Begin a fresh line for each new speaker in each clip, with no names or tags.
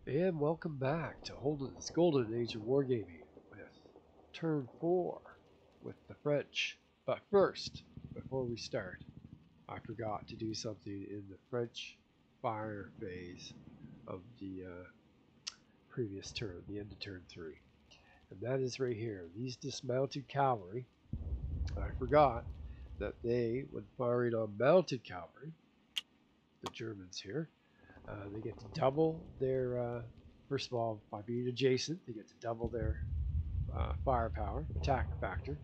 And welcome back to Holden's Golden Age of Wargaming with Turn 4 with the French. But first, before we start, I forgot to do something in the French fire phase of the previous turn, the end of turn 3. And that is right here. These dismounted cavalry, I forgot that they, when firing on mounted cavalry, the Germans here, they get to double their, first of all, by being adjacent, they get to double their firepower, attack factor.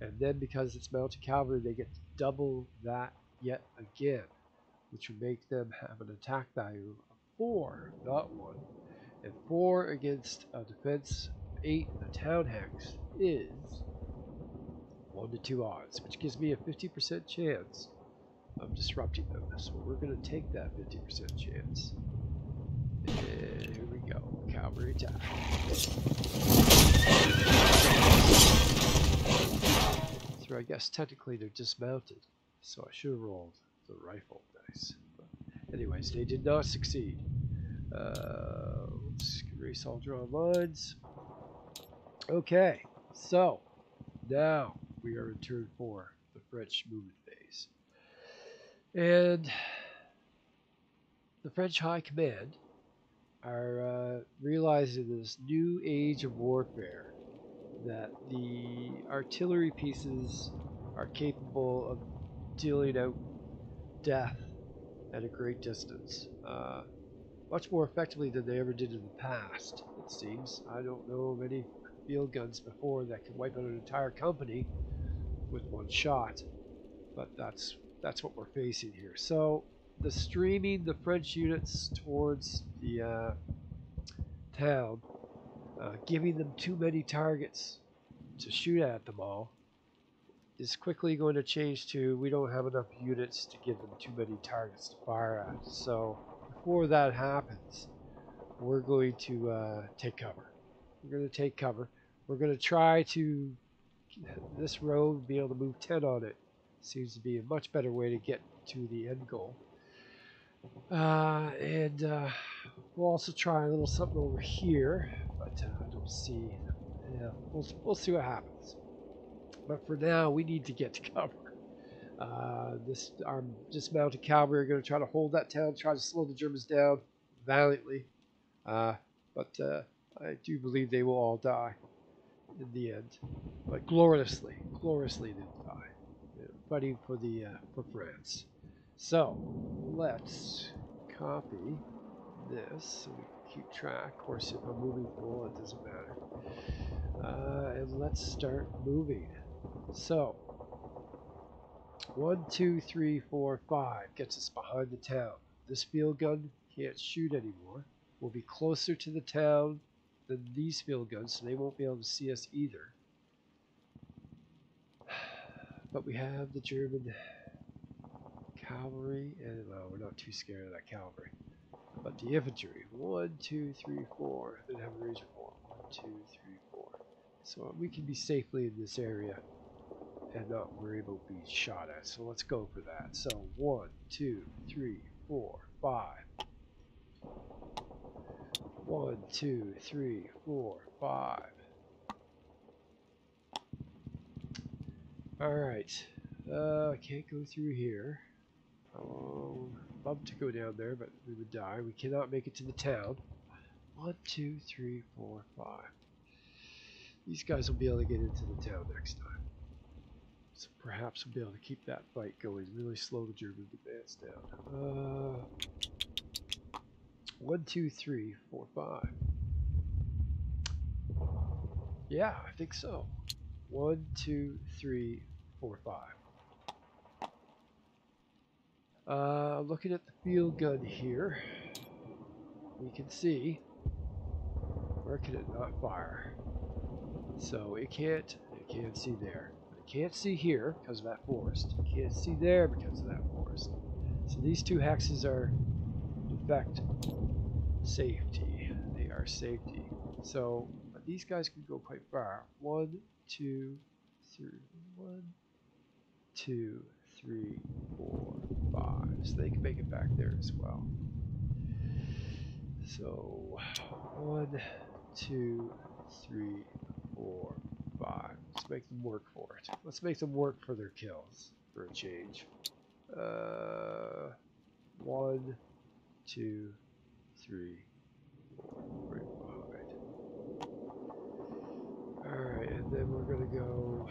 And then because it's mounted cavalry, they get to double that yet again, which would make them have an attack value of 4, not 1. And 4 against a defense 8 in a town hex is 1 to 2 odds, which gives me a 50% chance of disrupting them. So we're going to take that 50% chance. And here we go. Cavalry attack. So I guess technically they're dismounted. So I should have rolled the rifle dice. But anyways, they did not succeed. Let's erase all drawn lines. Okay, so now we are in turn 4, the French movement phase. And the French High Command are realizing this new age of warfare that the artillery pieces are capable of dealing out death at a great distance, much more effectively than they ever did in the past, it seems. I don't know of any field guns before that could wipe out an entire company with one shot, but that's what we're facing here. So the streaming the French units towards the town, giving them too many targets to shoot at them all, is quickly going to change to we don't have enough units to give them too many targets to fire at. So before that happens, we're going to take cover. We're going to take cover. We're going to try to, this road, be able to move 10 on it. Seems to be a much better way to get to the end goal. And we'll also try a little something over here, but I don't see. Yeah, we'll see what happens. But for now, we need to get to cover. Our dismounted cavalry are going to try to hold that town, try to slow the Germans down valiantly. But I do believe they will all die in the end, but gloriously they'll die, fighting for for France. So let's copy this so we can keep track. Of course, if I'm moving full, it doesn't matter. And let's start moving. So 1, 2, 3, 4, 5 gets us behind the town. This field gun can't shoot anymore. We'll be closer to the town than these field guns, so they won't be able to see us either. But we have the German cavalry, and we're not too scared of that cavalry. But the infantry, 1, 2, 3, 4, then have a range of 4. 1, 2, 3, 4. So we can be safely in this area and not worry about being shot at. So let's go for that. So 1, 2, 3, 4, 5. 1, 2, 3, 4, 5. Alright. I can't go through here. Oh, love to go down there, but we would die. We cannot make it to the town. 1, 2, 3, 4, 5. These guys will be able to get into the town next time. So perhaps we'll be able to keep that fight going, really slow the German advance down. 1, 2, 3, 4, 5. Yeah, I think so. 1, 2, 3, 4, 5. Looking at the field gun here, we can see where can it not fire. So it can't see there. It can't see here because of that forest. It can't see there because of that forest. So these two hexes are, in fact, safety. They are safety. So these guys can go quite far. 1, 2, 3. 1, 2, 3, 4, 5. So they can make it back there as well. So 1, 2, 3, 4, 5. Let's make them work for it. Let's make them work for their kills for a change. 1, 2, 3, 4. Right behind. Alright, and then we're gonna go.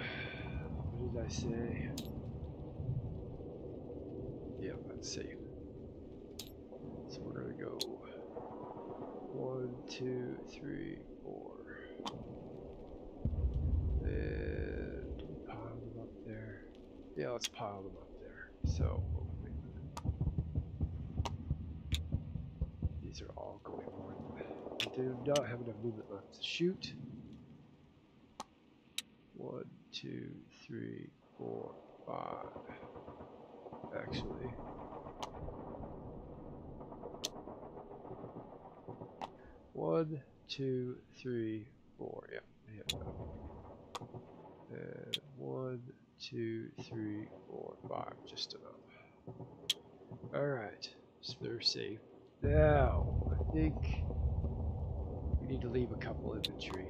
What did I say? Yeah, that's safe. So we're gonna go 1, 2, 3, 4. And do we pile them up there? Yeah, let's pile them up there. So, oh, wait a minute. These are all going more than. They do not have enough movement left to shoot. 1, 2, 3, 4, 5. Actually. One, 2, 3, 4. Yeah, yeah. And 1, 2, 3, 4, 5. Just enough. Alright, so they're safe. Now, I think we need to leave a couple infantry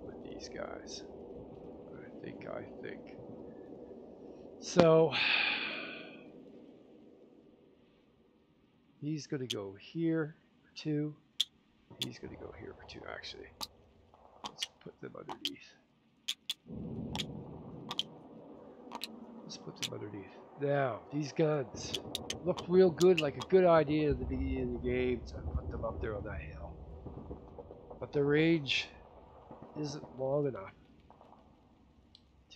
with these guys. I think. So, he's going to go here for 2. He's going to go here for 2, actually. Let's put them underneath. Let's put them underneath. Now, these guns look real good, like a good idea at the beginning of the game to put them up there on that hill. But the range isn't long enough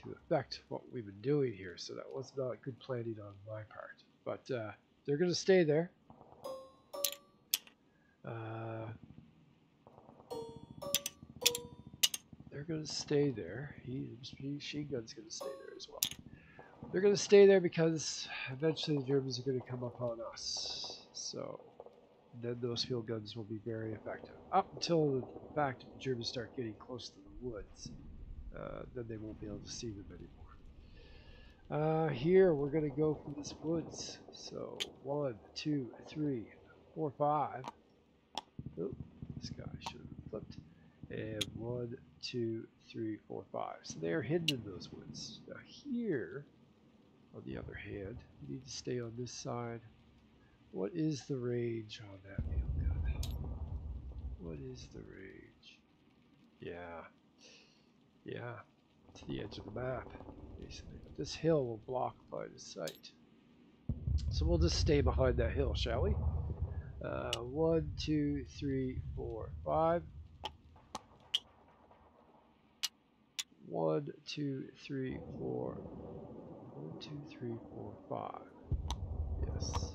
to affect what we've been doing here, so that was not good planning on my part. But they're going to stay there. They're going to stay there. Machine gun's going to stay there as well. They're going to stay there because eventually the Germans are going to come upon us. So then those field guns will be very effective. Up until the fact that the Germans start getting close to the woods, then they won't be able to see them anymore. Here we're going to go for this woods. So 1, 2, 3, 4, 5. Oh, this guy should have flipped. And 1, 2, 3, 4, 5. So they're hidden in those woods. Now here, on the other hand, we need to stay on this side. What is the range on that field gun? What is the range? Yeah, to the edge of the map, basically. But this hill will block line of sight. So we'll just stay behind that hill, shall we? 1, 2, 3, 4, 5. 1, 2, 3, 4. 1, 2, 3, 4, 5. Yes.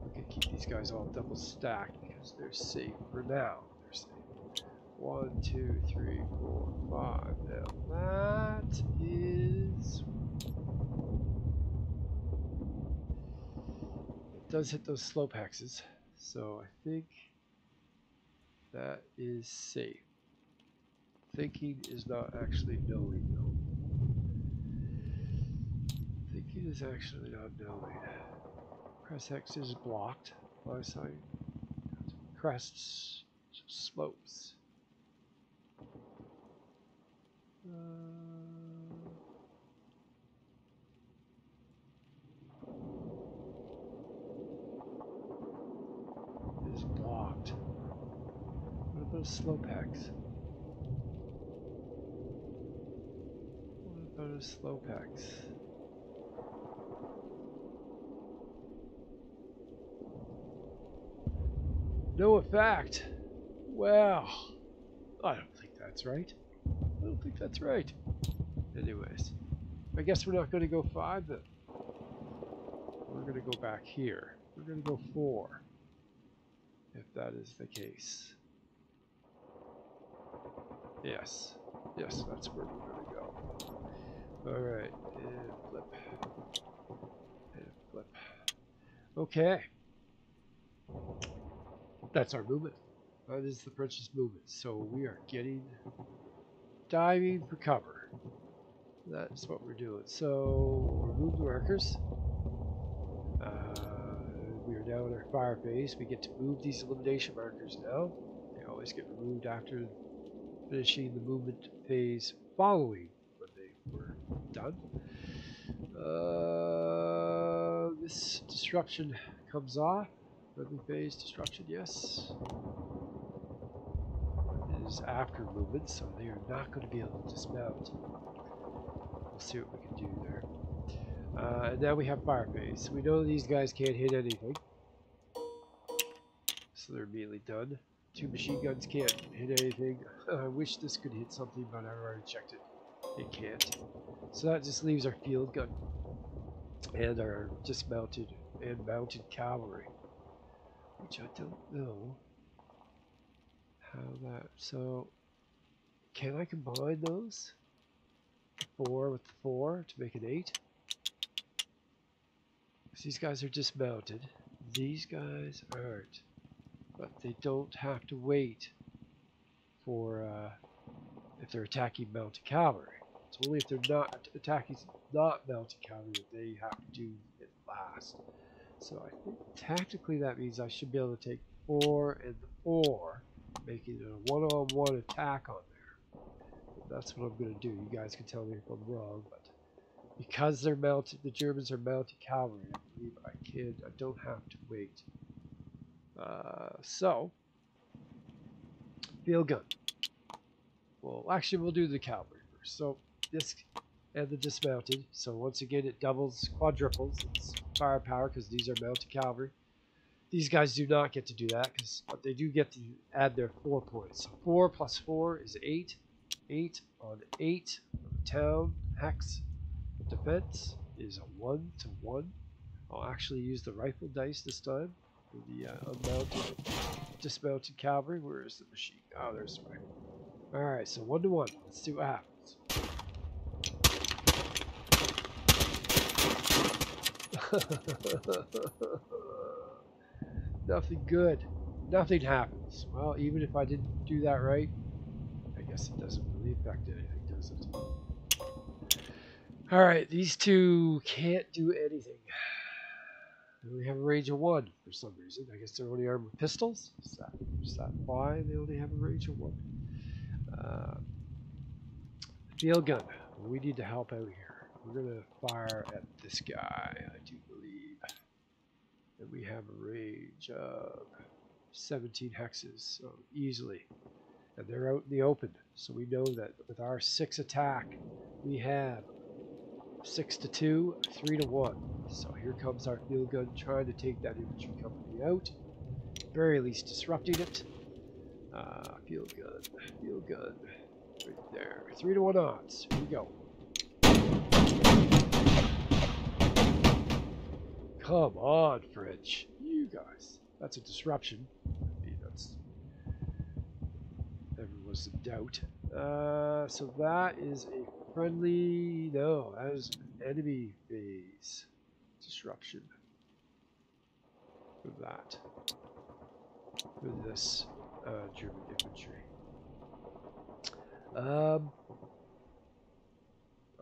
We can keep these guys all double stacked because they're safe for now. They're safe. 1, 2, 3, 4, 5. Now that is. It does hit those slope hexes, so I think that is safe. Thinking is not actually knowing, though. Thinking is actually not knowing. Crest hex is blocked by sight. Crests, slopes. Is blocked. What about a slope hex? What about a slope hex? No effect. Well, I don't think that's right. I don't think that's right. Anyways, I guess we're not going to go 5 then. We're going to go back here. We're going to go 4. If that is the case. Yes. Yes, that's where we're going to go. Alright, and flip. And flip. Okay. That's our movement. That is the French's movement. So we are diving for cover. That's what we're doing. So remove the markers. We are now in our fire phase. We get to move these elimination markers now. They always get removed after finishing the movement phase following when they were done. This disruption comes off. Friendly phase disruption, yes. But it is after movement, so they are not going to be able to dismount. We'll see what we can do there. And now we have fire phase. We know these guys can't hit anything, so they're immediately done. 2 machine guns can't hit anything. I wish this could hit something, but I've already checked it. It can't. So that just leaves our field gun and our dismounted and mounted cavalry, which I don't know how that. So can I combine those? 4 with the 4 to make an 8? These guys are dismounted. These guys aren't. But they don't have to wait for if they're attacking mounted cavalry. It's only if they're not attacking not mounted cavalry that they have to do it last. So I think tactically that means I should be able to take 4 and 4, making it a one-on-one attack on there. And that's what I'm going to do. You guys can tell me if I'm wrong, but because they're mounted, the Germans are mounted cavalry, I believe I don't have to wait. So, field gun. Well, actually, we'll do the cavalry first. So, this and the dismounted. So, once again, it doubles, quadruples its firepower because these are mounted cavalry. These guys do not get to do that, but they do get to add their 4 points. So, 4 plus 4 is 8. 8 on 8 town hex defense is a 1-to-1. I'll actually use the rifle dice this time for the unmounted, dismounted cavalry. Where is the machine? Oh, there's the rifle. Alright, so 1-to-1. Let's see what happens. Nothing good. Nothing happens. Well, even if I didn't do that right, I guess it doesn't really affect anything, does it? Alright, these two can't do anything. They only have a range of 1 for some reason. I guess they're only armed with pistols. Is that why they only have a range of 1? Field gun. We need to help out here. We're going to fire at this guy, I do believe. And we have a range of 17 hexes, so easily. And they're out in the open, so we know that with our 6 attack, we have 6-2, 3-1. So here comes our field gun trying to take that infantry company out. Very least disrupting it. Field gun. Right there. 3-1 odds. Here we go. Come on, French. You guys. That's a disruption. I mean, never was in doubt. So that is a friendly. No, that is an enemy phase disruption. For that. For this German infantry.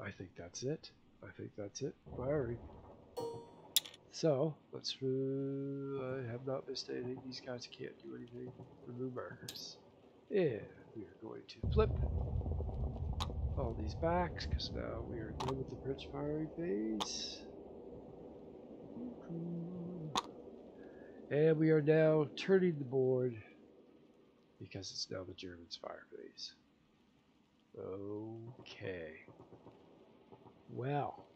I think that's it. Firing. So, let's. I have not missed anything. These guys can't do anything. Remove markers. And we are going to flip all these back because now we are done with the French firing phase. And we are now turning the board because it's now the Germans' fire phase. Okay. Well.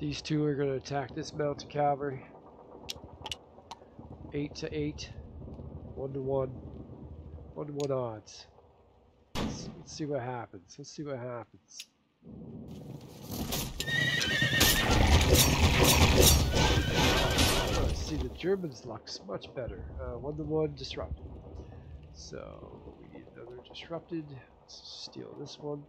These two are going to attack this mounted cavalry. 8-8. 1-1. 1-1 odds. Let's see what happens. Oh, see, the Germans' luck's much better. 1-1 disrupted. So we need another disrupted. Let's steal this one.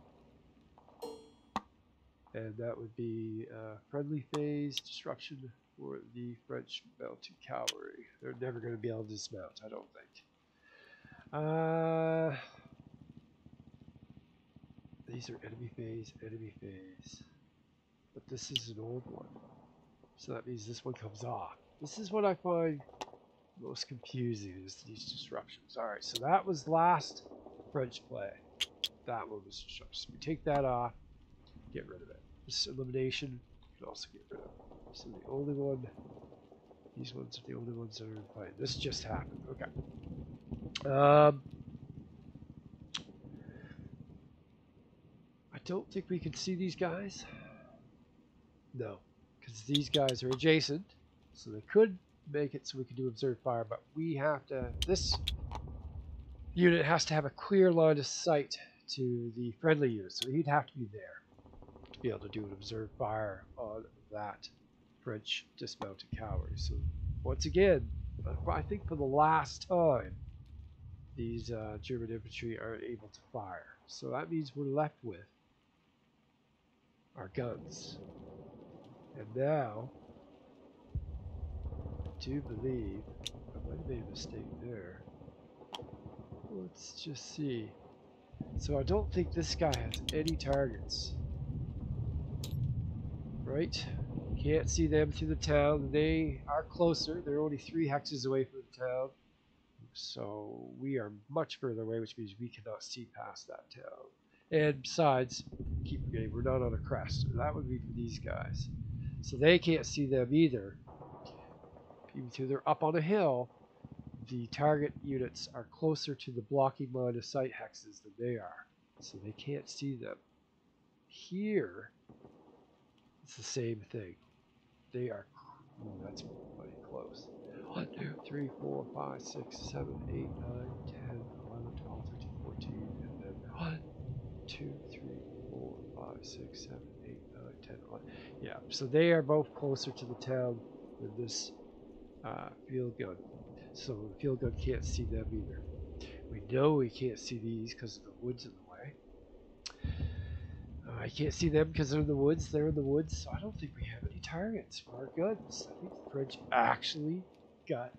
And that would be friendly phase disruption for the French mounted cavalry. They're never going to be able to dismount, I don't think. These are enemy phase. but this is an old one. So that means this one comes off. This is what I find most confusing, is these disruptions. Alright, so that was last French play. That one was disruptions. We take that off, get rid of it. This elimination, you can also get rid of. So the only one, these ones are the only ones that are in play. This just happened. Okay. I don't think we can see these guys. No, because these guys are adjacent, so they could make it so we could do observe fire, but we have to, this unit has to have a clear line of sight to the friendly unit, so he'd have to be there to be able to do an observe fire on that French dismounted cavalry. So once again, I think for the last time, these German infantry aren't able to fire. So that means we're left with our guns. And now, I do believe, I might have made a mistake there. Let's just see. So I don't think this guy has any targets. Right? Can't see them through the town. They are closer. They're only 3 hexes away from the town. So we are much further away, which means we cannot see past that town. And besides, keep forgetting, we're not on a crest. So that would be for these guys. So they can't see them either. Even though they're up on a hill, the target units are closer to the blocking line of sight hexes than they are. So they can't see them. Here, it's the same thing. They are, that's pretty close. 1, 2, 3, 4, 5, 6, 7, 8, 9, 10, 11, 12, 13, 14, and then 1, 2, 3, 4, 5, 6, 7, 8, 9, 10, 11. Yeah, so they are both closer to the town than this field gun. So the field gun can't see them either. We know we can't see these because of the woods in the way. I can't see them because they're in the woods. They're in the woods, so I don't think we have any targets for our guns. I think the French actually got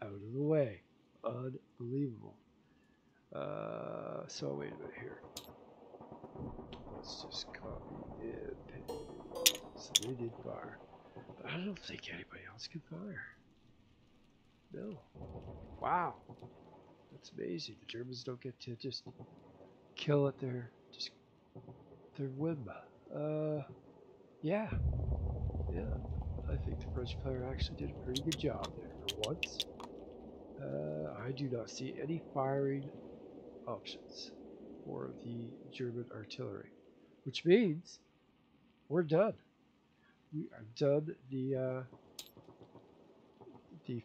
out of the way. Unbelievable. So wait a minute here. Let's just copy and paste. So they did fire. But I don't think anybody else can fire. No. Wow. That's amazing. The Germans don't get to just kill at their whim. Yeah. Yeah. I think the French player actually did a pretty good job there for once. I do not see any firing options for the German artillery, which means we're done. We are done the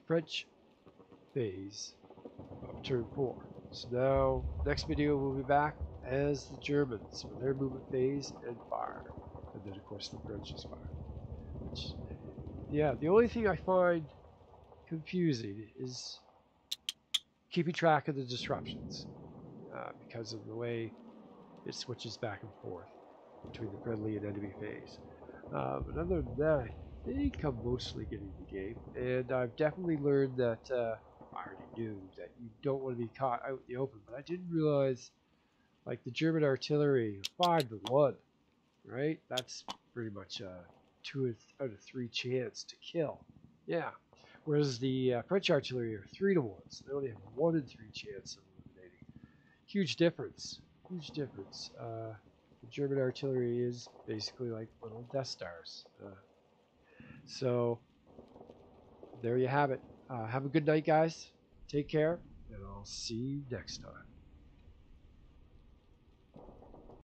French phase of turn 4. So now, next video we'll be back as the Germans for their movement phase and fire. And then of course the French's fire. Which, yeah, the only thing I find confusing is keeping track of the disruptions because of the way it switches back and forth between the friendly and enemy phase. But other than that, I think I'm mostly getting the game, and I've definitely learned that I already knew that you don't want to be caught out in the open, but I didn't realize, like the German artillery, 5-1, right? That's pretty much a 2 out of 3 chance to kill. Yeah. Whereas the French artillery are 3-1, so they only have 1 in 3 chance of eliminating. Huge difference. Huge difference. The German artillery is basically like little Death Stars. So there you have it. Have a good night, guys. Take care, and I'll see you next time.